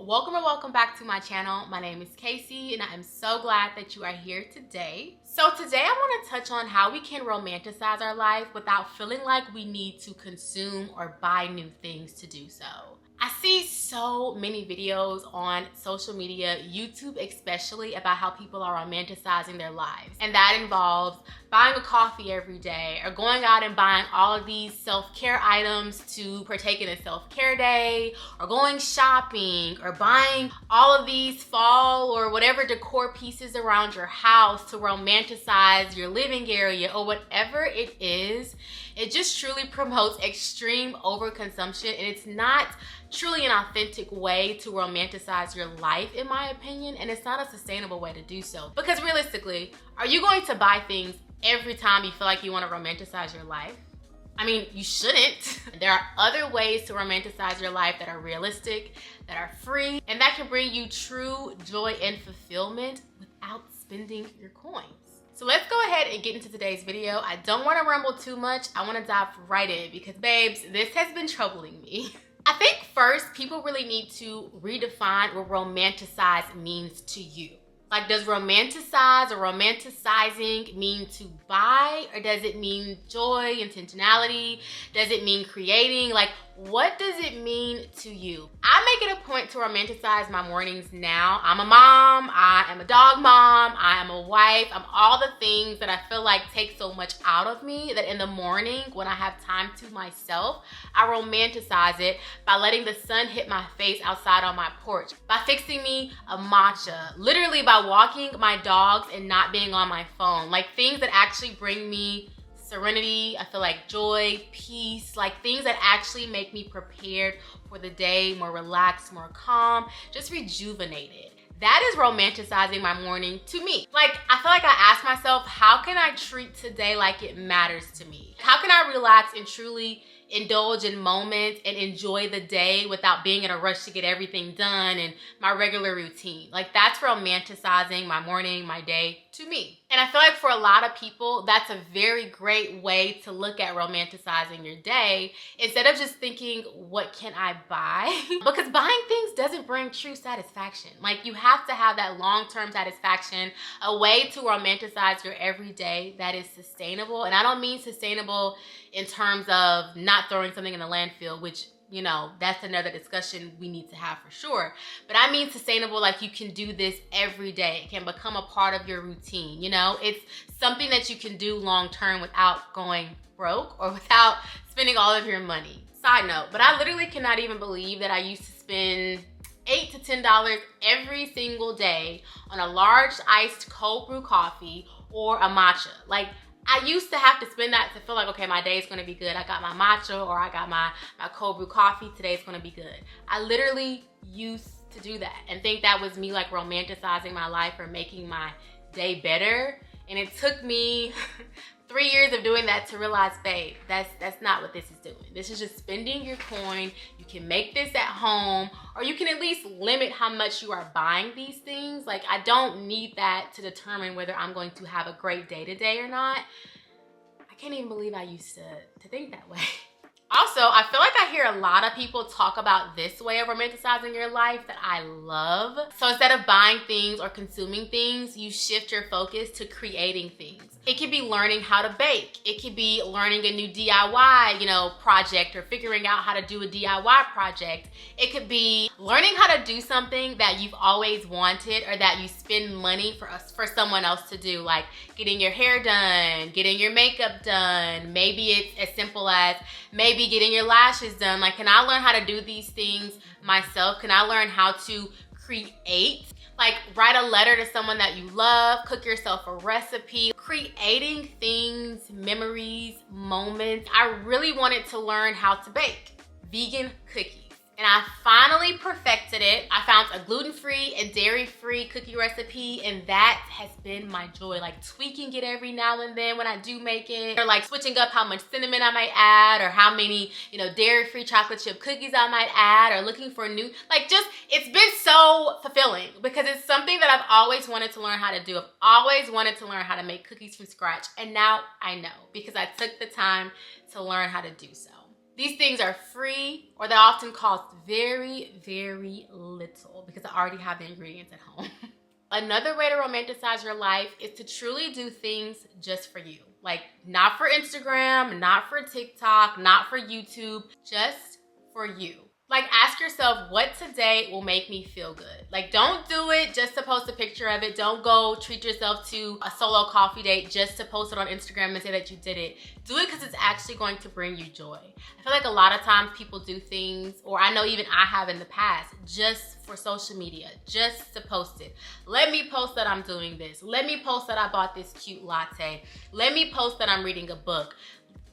welcome or welcome back to my channel. My name is Casey and I am so glad that you are here today. So today I want to touch on how we can romanticize our life without feeling like we need to consume or buy new things to do so. I see so many videos on social media, YouTube especially, about how people are romanticizing their lives. And that involves buying a coffee every day or going out and buying all of these self-care items to partake in a self-care day, or going shopping, or buying all of these fall or whatever decor pieces around your house to romanticize your living area or whatever it is. It just truly promotes extreme overconsumption, and it's not truly an authentic way to romanticize your life, in my opinion, and it's not a sustainable way to do so. Because realistically, are you going to buy things every time you feel like you want to romanticize your life? I mean, you shouldn't. There are other ways to romanticize your life that are realistic, that are free, and that can bring you true joy and fulfillment without spending your coins. So let's go ahead and get into today's video. I don't want to ramble too much. I want to dive right in because, babes, this has been troubling me. I think first, people really need to redefine what romanticize means to you. Like, does romanticize or romanticizing mean to buy, or does it mean joy, intentionality? Does it mean creating? Like, what does it mean to you? I make it a point to romanticize my mornings now. I'm a mom, I am a dog mom, I am a wife, I'm all the things that I feel like take so much out of me that in the morning when I have time to myself, I romanticize it by letting the sun hit my face outside on my porch, by fixing me a matcha, literally by walking my dogs and not being on my phone. Like, things that actually bring me serenity, I feel like joy, peace, like things that actually make me prepared for the day, more relaxed, more calm, just rejuvenated. That is romanticizing my morning to me. Like, I feel like I ask myself, how can I treat today like it matters to me? How can I relax and truly indulge in moments and enjoy the day without being in a rush to get everything done and my regular routine? Like, that's romanticizing my morning, my day to me. And I feel like for a lot of people, that's a very great way to look at romanticizing your day instead of just thinking, what can I buy? Because buying things doesn't bring true satisfaction. Like, you have to have that long-term satisfaction, a way to romanticize your everyday that is sustainable. And I don't mean sustainable in terms of not throwing something in the landfill, which, you know, that's another discussion we need to have for sure. But I mean sustainable, like you can do this every day. It can become a part of your routine, you know? It's something that you can do long term without going broke or without spending all of your money. Side note, but I literally cannot even believe that I used to spend $8 to $10 every single day on a large iced cold brew coffee or a matcha. Like, I used to have to spend that to feel like, okay, my day is going to be good. I got my matcha or I got my cold brew coffee. Today's going to be good. I literally used to do that and think that was me like romanticizing my life or making my day better. And it took me 3 years of doing that to realize, babe, that's not what this is doing. This is just spending your coin. You can make this at home, or you can at least limit how much you are buying these things. Like, I don't need that to determine whether I'm going to have a great day today or not. I can't even believe I used to think that way. Also, I feel like I hear a lot of people talk about this way of romanticizing your life that I love. So instead of buying things or consuming things, you shift your focus to creating things. It could be learning how to bake. It could be learning a new DIY, project, or figuring out how to do a DIY project. It could be learning how to do something that you've always wanted or that you spend money for someone else to do, like getting your hair done, getting your makeup done. Maybe it's as simple as maybe getting your lashes done. Like, can I learn how to do these things myself? Can I learn how to create? Like, write a letter to someone that you love, cook yourself a recipe, creating things, memories, moments. I really wanted to learn how to bake vegan cookies. And I finally perfected it. I found a gluten-free and dairy-free cookie recipe, and that has been my joy. Like, tweaking it every now and then when I do make it, or like switching up how much cinnamon I might add, or how many, dairy-free chocolate chip cookies I might add, or looking for new, it's been so fulfilling because it's something that I've always wanted to learn how to do. I've always wanted to learn how to make cookies from scratch, and now I know because I took the time to learn how to do so. These things are free, or they often cost very, very little because I already have the ingredients at home. Another way to romanticize your life is to truly do things just for you. Like, not for Instagram, not for TikTok, not for YouTube, just for you. Like, ask yourself, what today will make me feel good? Like, don't do it just to post a picture of it. Don't go treat yourself to a solo coffee date just to post it on Instagram and say that you did it. Do it because it's actually going to bring you joy. I feel like a lot of times people do things, or I know even I have in the past, just for social media, just to post it. Let me post that I'm doing this. Let me post that I bought this cute latte. Let me post that I'm reading a book.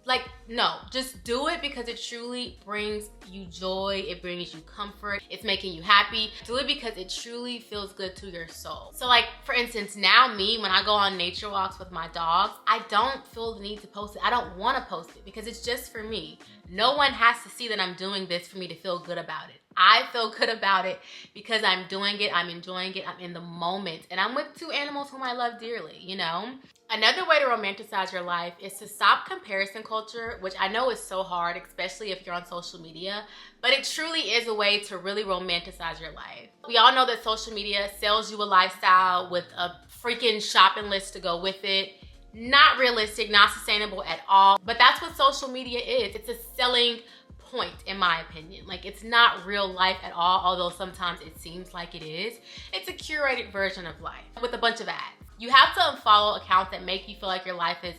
Like, no, just do it because it truly brings you joy. It brings you comfort. It's making you happy. Do it because it truly feels good to your soul. So like, for instance, now me, when I go on nature walks with my dogs, I don't feel the need to post it. I don't want to post it because it's just for me. No one has to see that I'm doing this for me to feel good about it. I feel good about it because I'm doing it, I'm enjoying it, I'm in the moment, and I'm with two animals whom I love dearly, you know? Another way to romanticize your life is to stop comparison culture, which I know is so hard, especially if you're on social media, but it truly is a way to really romanticize your life. We all know that social media sells you a lifestyle with a freaking shopping list to go with it. Not realistic, not sustainable at all, but that's what social media is. It's a selling point, in my opinion. Like, it's not real life at all, although sometimes it seems like it is. It's a curated version of life with a bunch of ads. You have to unfollow accounts that make you feel like your life is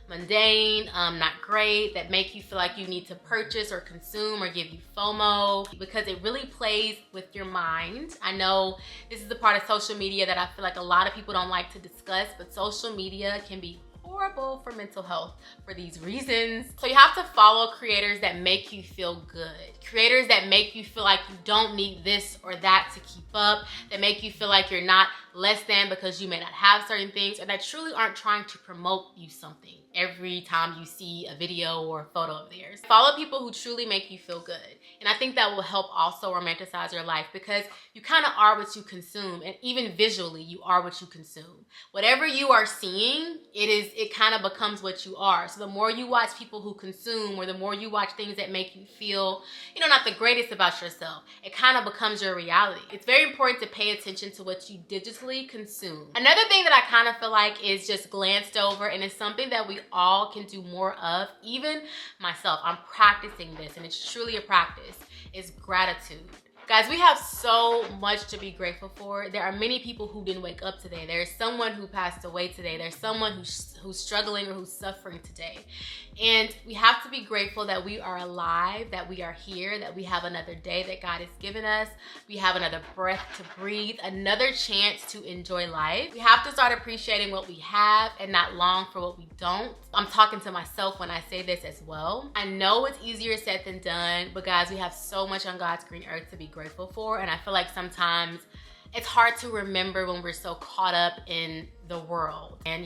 mundane, not great, that make you feel like you need to purchase or consume or give you FOMO, because it really plays with your mind. I know this is the part of social media that I feel like a lot of people don't like to discuss, but social media can be horrible for mental health for these reasons. So you have to follow creators that make you feel good. Creators that make you feel like you don't need this or that to keep up, that make you feel like you're not less than because you may not have certain things, or that truly aren't trying to promote you something every time you see a video or a photo of theirs. Follow people who truly make you feel good. And I think that will help also romanticize your life, because you kind of are what you consume, and even visually you are what you consume. Whatever you are seeing, it kind of becomes what you are. So the more you watch people who consume, or the more you watch things that make you feel, not the greatest about yourself, it kind of becomes your reality. It's very important to pay attention to what you digitally consume. Another thing that I kind of feel like is just glanced over, and it's something that we all can do more of, even myself. I'm practicing this, and it's truly a practice, is gratitude. Guys, we have so much to be grateful for. There are many people who didn't wake up today. There's someone who passed away today. There's someone who's struggling or who's suffering today. And we have to be grateful that we are alive, that we are here, that we have another day that God has given us. We have another breath to breathe, another chance to enjoy life. We have to start appreciating what we have and not long for what we don't. I'm talking to myself when I say this as well. I know it's easier said than done, but guys, we have so much on God's green earth to be grateful for. And I feel like sometimes it's hard to remember when we're so caught up in the world and,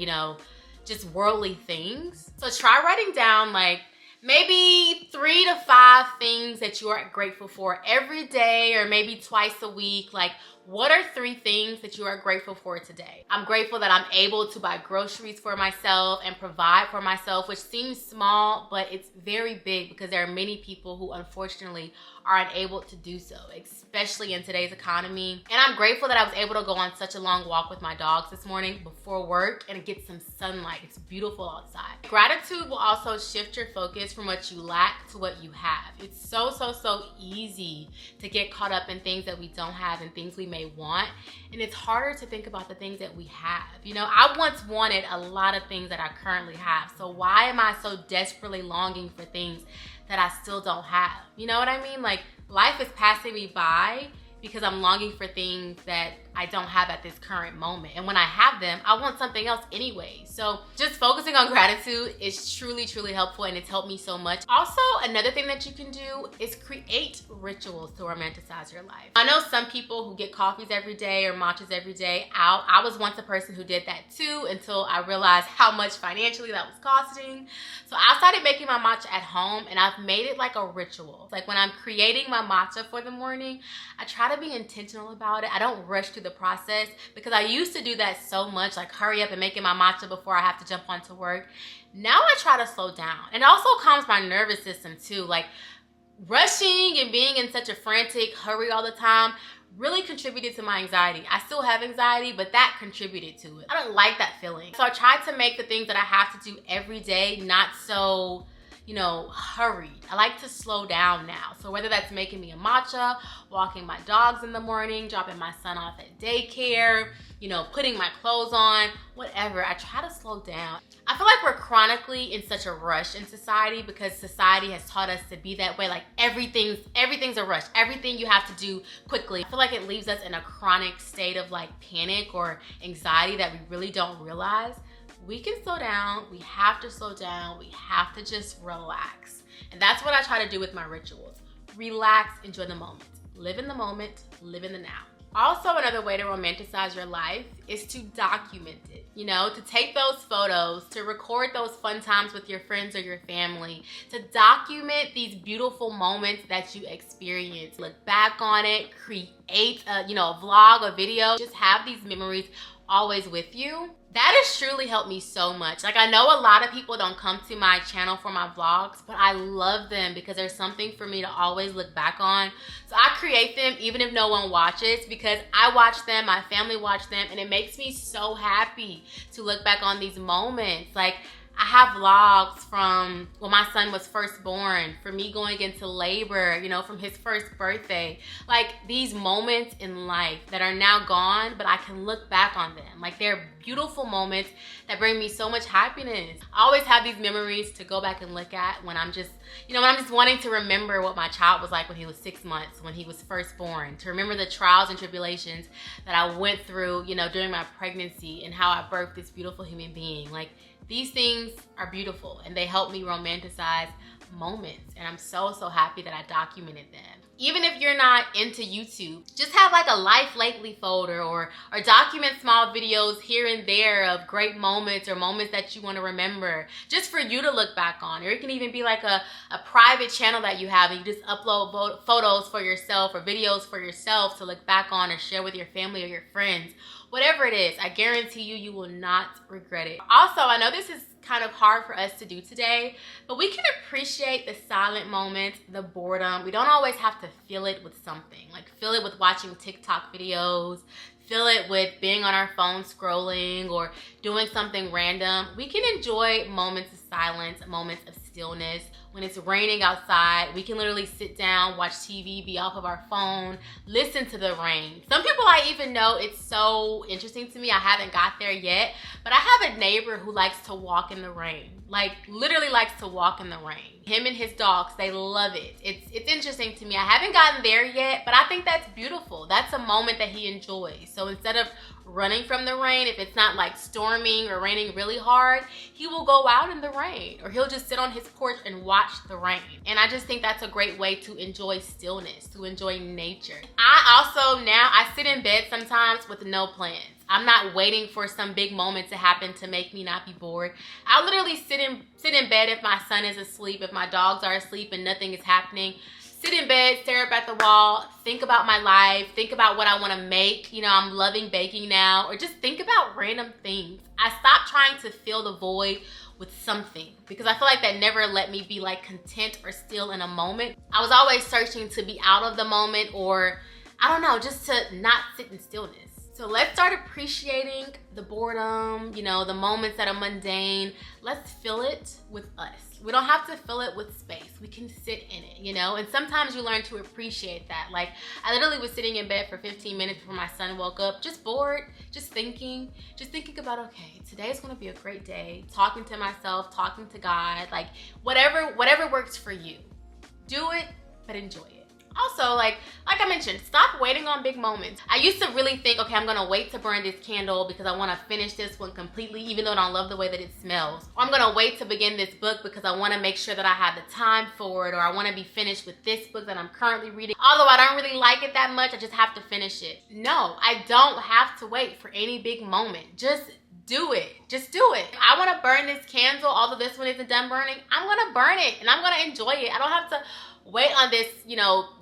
just worldly things. So try writing down like maybe 3 to 5 things that you are grateful for every day, or maybe twice a week. Like, what are 3 things that you are grateful for today? I'm grateful that I'm able to buy groceries for myself and provide for myself, which seems small, but it's very big because there are many people who unfortunately are unable to do so, especially in today's economy. And I'm grateful that I was able to go on such a long walk with my dogs this morning before work and get some sunlight. It's beautiful outside. Gratitude will also shift your focus from what you lack to what you have. It's so easy to get caught up in things that we don't have and things we may want. And it's harder to think about the things that we have. I once wanted a lot of things that I currently have. So why am I so desperately longing for things that I still don't have? You know what I mean? Like, life is passing me by because I'm longing for things that I don't have at this current moment. And when I have them, I want something else anyway. So just focusing on gratitude is truly helpful, and it's helped me so much. Also, another thing that you can do is create rituals to romanticize your life. I know some people who get coffees every day or matchas every day out. I was once a person who did that too, until I realized how much financially that was costing. So I started making my matcha at home, and I've made it like a ritual. Like, when I'm creating my matcha for the morning, I try to be intentional about it. I don't rush through the the process, because I used to do that so much, like hurry up and making my matcha before I have to jump onto work. Now I try to slow down. And it also calms my nervous system too. Like rushing and being in such a frantic hurry all the time really contributed to my anxiety. I still have anxiety, but that contributed to it. I don't like that feeling. So I try to make the things that I have to do every day not so, you know, hurried. I like to slow down now. So whether that's making me a matcha, walking my dogs in the morning, dropping my son off at daycare, you know, putting my clothes on, whatever, I try to slow down. I feel like we're chronically in such a rush in society because society has taught us to be that way. Like everything's a rush. Everything you have to do quickly. I feel like it leaves us in a chronic state of like panic or anxiety that we really don't realize. We can slow down. We have to slow down. We have to just relax. And that's what I try to do with my rituals. Relax, enjoy the moment. Live in the moment, live in the now. Also, another way to romanticize your life is to document it, you know, to take those photos, to record those fun times with your friends or your family, to document these beautiful moments that you experience. Look back on it, create a vlog, a video, just have these memories always with you. That has truly helped me so much. Like, I know a lot of people don't come to my channel for my vlogs, but I love them because there's something for me to always look back on. So I create them even if no one watches, because I watch them, my family watch them, and it makes me so happy to look back on these moments. Like, I have vlogs from when my son was first born, for me going into labor, you know, from his first birthday. Like these moments in life that are now gone, but I can look back on them. Like they're beautiful moments that bring me so much happiness. I always have these memories to go back and look at when I'm just, you know, when I'm just wanting to remember what my child was like when he was 6 months, when he was first born, to remember the trials and tribulations that I went through, you know, during my pregnancy and how I birthed this beautiful human being. Like, these things are beautiful and they help me romanticize moments, and I'm so happy that I documented them. Even if you're not into YouTube, just have like a life lately folder or document small videos here and there of great moments or moments that you want to remember just for you to look back on. Or it can even be like a private channel that you have and you just upload photos for yourself or videos for yourself to look back on or share with your family or your friends. Whatever it is, I guarantee you, you will not regret it. Also, I know this is kind of hard for us to do today, but we can appreciate the silent moments, the boredom. We don't always have to fill it with something. Like fill it with watching TikTok videos, fill it with being on our phone scrolling or doing something random. We can enjoy moments of silence, moments of stillness. When it's raining outside, we can literally sit down, watch TV, be off of our phone, listen to the rain. Some people I even know, it's so interesting to me, I haven't got there yet, but I have a neighbor who likes to walk in the rain. Like literally likes to walk in the rain. Him and his dogs, they love it. It's interesting to me. I haven't gotten there yet, but I think that's beautiful. That's a moment that he enjoys. So instead of running from the rain, if it's not like storming or raining really hard, he will go out in the rain or he'll just sit on his porch and watch the rain. And I just think that's a great way to enjoy stillness, to enjoy nature. I sit in bed sometimes with no plans. I'm not waiting for some big moment to happen to make me not be bored. I literally sit in bed if my son is asleep, if my dogs are asleep and nothing is happening. Sit in bed, stare up at the wall, think about my life, think about what I want to make. You know, I'm loving baking now, or just think about random things. I stopped trying to fill the void with something because I feel like that never let me be like content or still in a moment. I was always searching to be out of the moment, or I don't know, just to not sit in stillness. So let's start appreciating the boredom, you know, the moments that are mundane. Let's fill it with us. We don't have to fill it with space. We can sit in it, you know? And sometimes you learn to appreciate that. Like, I literally was sitting in bed for 15 minutes before my son woke up, just bored, just thinking about, okay, today's gonna be a great day, talking to myself, talking to God, like whatever works for you. Do it, but enjoy it. Also, like I mentioned, stop waiting on big moments. I used to really think, okay, I'm gonna wait to burn this candle because I wanna finish this one completely, even though I don't love the way that it smells. Or I'm gonna wait to begin this book because I wanna make sure that I have the time for it, or I wanna be finished with this book that I'm currently reading. Although I don't really like it that much, I just have to finish it. No, I don't have to wait for any big moment. Just do it. Just do it. If I want to burn this candle, although this one isn't done burning, I'm going to burn it and I'm going to enjoy it. I don't have to wait on this,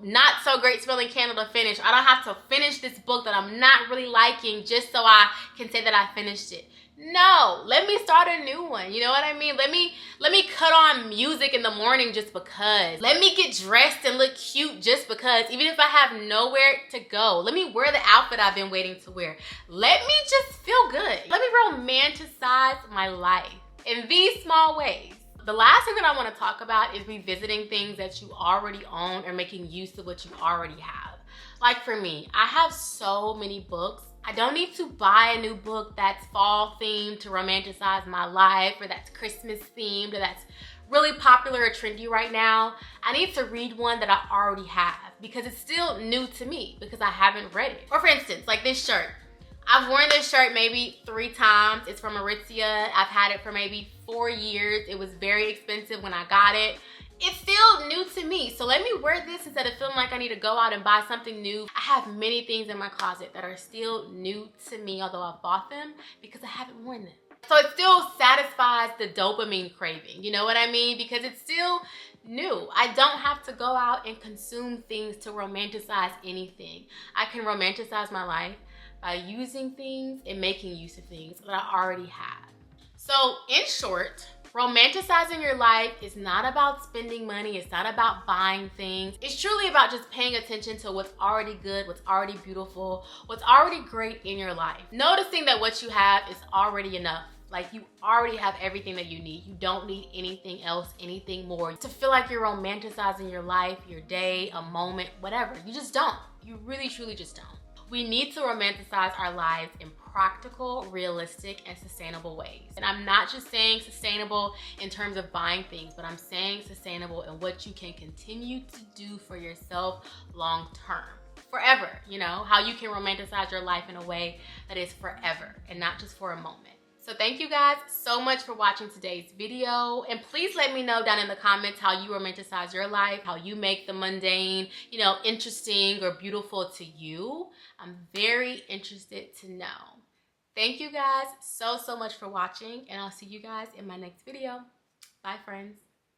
not so great smelling candle to finish. I don't have to finish this book that I'm not really liking just so I can say that I finished it. No, let me start a new one. You know what I mean? Let me cut on music in the morning just because. Let me get dressed and look cute just because, even if I have nowhere to go. Let me wear the outfit I've been waiting to wear. Let me just feel good. Let me romanticize my life in these small ways. The last thing that I want to talk about is revisiting things that you already own or making use of what you already have. Like for me, I have so many books. I don't need to buy a new book that's fall themed to romanticize my life, or that's Christmas themed, or that's really popular or trendy right now. I need to read one that I already have because it's still new to me because I haven't read it. Or for instance, like this shirt. I've worn this shirt maybe 3 times. It's from Aritzia. I've had it for maybe 4 years. It was very expensive when I got it. It's still new to me. So let me wear this instead of feeling like I need to go out and buy something new. I have many things in my closet that are still new to me, although I've bought them because I haven't worn them. So it still satisfies the dopamine craving, you know what I mean? Because it's still new. I don't have to go out and consume things to romanticize anything. I can romanticize my life by using things and making use of things that I already have. So in short, romanticizing your life is not about spending money. It's not about buying things. It's truly about just paying attention to what's already good, what's already beautiful, what's already great in your life. Noticing that what you have is already enough. Like you already have everything that you need. You don't need anything else, anything more to feel like you're romanticizing your life, your day, a moment, whatever. You just don't. You really, truly just don't. We need to romanticize our lives in practical, realistic, and sustainable ways. And I'm not just saying sustainable in terms of buying things, but I'm saying sustainable in what you can continue to do for yourself long term. Forever, how you can romanticize your life in a way that is forever and not just for a moment. So thank you guys so much for watching today's video. And please let me know down in the comments how you romanticize your life, how you make the mundane, interesting or beautiful to you. I'm very interested to know. Thank you guys so much for watching, and I'll see you guys in my next video. Bye, friends.